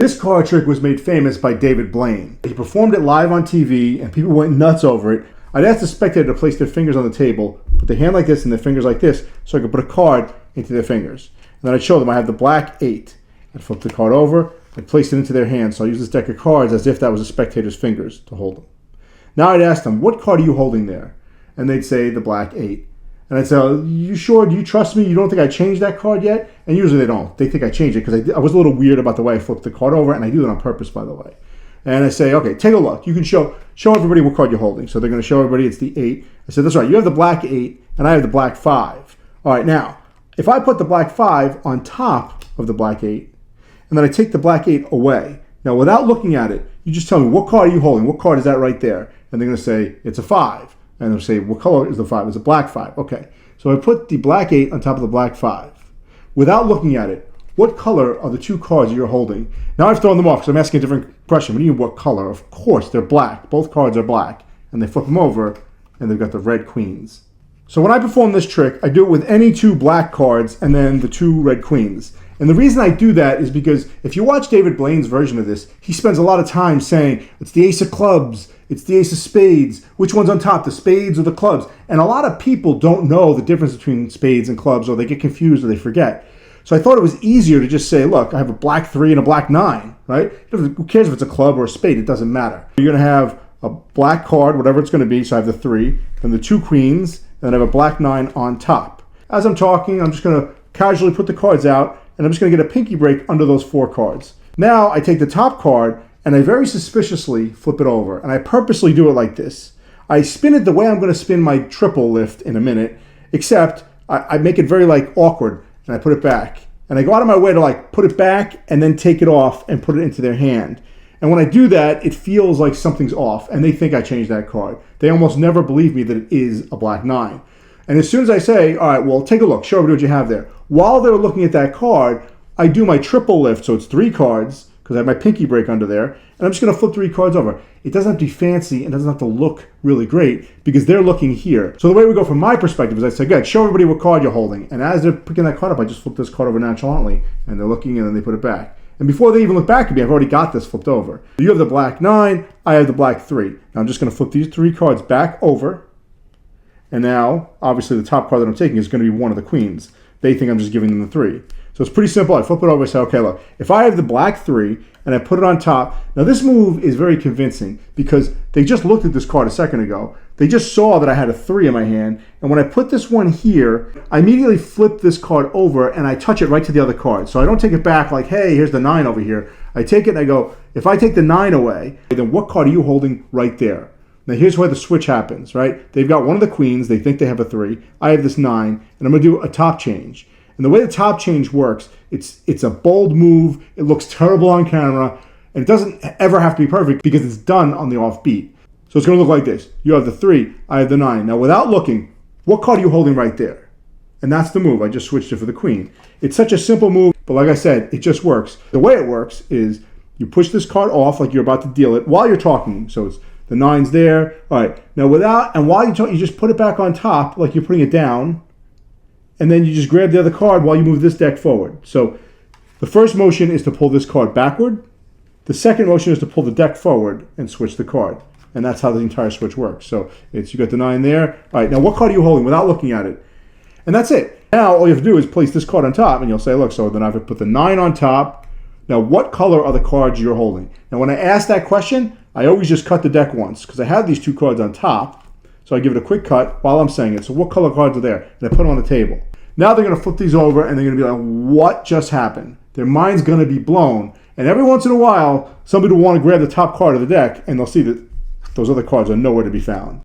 This card trick was made famous by David Blaine. He performed it live on TV and people went nuts over it. I'd ask the spectator to place their fingers on the table, put their hand like this and their fingers like this, so I could put a card into their fingers. And then I'd show them I have the black 8. I'd flip the card over, I'd place it into their hand, so I use this deck of cards as if that was a spectator's fingers to hold them. Now I'd ask them, what card are you holding there? And they'd say the black 8. And I'd say, are you sure? Do you trust me? You don't think I changed that card yet? And usually they don't. They think I changed it because I was a little weird about the way I flipped the card over, and I do that on purpose, by the way. And I say, okay, take a look. You can show everybody what card you're holding. So they're going to show everybody it's the 8. I said, that's right. You have the black 8, and I have the black 5. All right, now, if I put the black 5 on top of the black 8, and then I take the black 8 away, now without looking at it, you just tell me, what card are you holding? What card is that right there? And they're going to say, it's a 5. And they'll say, what color is the 5? It's a black 5. Okay. So I put the black 8 on top of the black 5. Without looking at it, what color are the two cards you're holding? Now I've thrown them off because I'm asking a different question. What do you mean what color? Of course, they're black. Both cards are black. And they flip them over, and they've got the red queens. So when I perform this trick, I do it with any two black cards and then the two red queens. And the reason I do that is because if you watch David Blaine's version of this, he spends a lot of time saying, it's the ace of clubs, it's the ace of spades, which one's on top, the spades or the clubs? And a lot of people don't know the difference between spades and clubs, or they get confused or they forget. So I thought it was easier to just say, look, I have a black 3 and a black 9, right? Who cares if it's a club or a spade? It doesn't matter. You're going to have a black card, whatever it's going to be, so I have the 3, then the 2 queens, and then I have a black 9 on top. As I'm talking, I'm just going to casually put the cards out, and I'm just going to get a pinky break under those 4 cards. Now I take the top card and I very suspiciously flip it over. And I purposely do it like this. I spin it the way I'm going to spin my triple lift in a minute, except I make it very awkward and I put it back. And I go out of my way to put it back and then take it off and put it into their hand. And when I do that, it feels like something's off and they think I changed that card. They almost never believe me that it is a black 9. And as soon as I say, all right, well, take a look, show everybody what you have there. While they're looking at that card, I do my triple lift, so it's 3 cards, because I have my pinky break under there, and I'm just going to flip 3 cards over. It doesn't have to be fancy, and doesn't have to look really great, because they're looking here. So the way we go from my perspective is I say, good, show everybody what card you're holding. And as they're picking that card up, I just flip this card over nonchalantly, and they're looking, and then they put it back. And before they even look back at me, I've already got this flipped over. You have the black 9, I have the black 3. Now I'm just going to flip these 3 cards back over. And now, obviously, the top card that I'm taking is going to be one of the queens. They think I'm just giving them the 3. So it's pretty simple. I flip it over and say, okay, look, if I have the black 3 and I put it on top, now this move is very convincing because they just looked at this card a second ago. They just saw that I had a 3 in my hand. And when I put this one here, I immediately flip this card over and I touch it right to the other card. So I don't take it back like, hey, here's the 9 over here. I take it and I go, if I take the 9 away, then what card are you holding right there? Now here's where the switch happens, right? They've got one of the queens, they think they have a 3. I have this 9, and I'm going to do a top change. And the way the top change works, it's a bold move, it looks terrible on camera, and it doesn't ever have to be perfect because it's done on the offbeat. So it's going to look like this. You have the 3, I have the 9. Now without looking, what card are you holding right there? And that's the move. I just switched it for the queen. It's such a simple move, but like I said, it just works. The way it works is you push this card off like you're about to deal it while you're talking. So it's the 9's there. All right. Now while you talk, you just put it back on top like you're putting it down. And then you just grab the other card while you move this deck forward. So the first motion is to pull this card backward. The second motion is to pull the deck forward and switch the card. And that's how the entire switch works. So you got the 9 there. All right. Now what card are you holding without looking at it? And that's it. Now all you have to do is place this card on top and you'll say, look, so then I have to put the 9 on top. Now what color are the cards you're holding? Now when I ask that question, I always just cut the deck once because I have these 2 cards on top. So I give it a quick cut while I'm saying it. So what color cards are there? And I put them on the table. Now they're going to flip these over and they're going to be like, what just happened? Their mind's going to be blown. And every once in a while, somebody will want to grab the top card of the deck and they'll see that those other cards are nowhere to be found.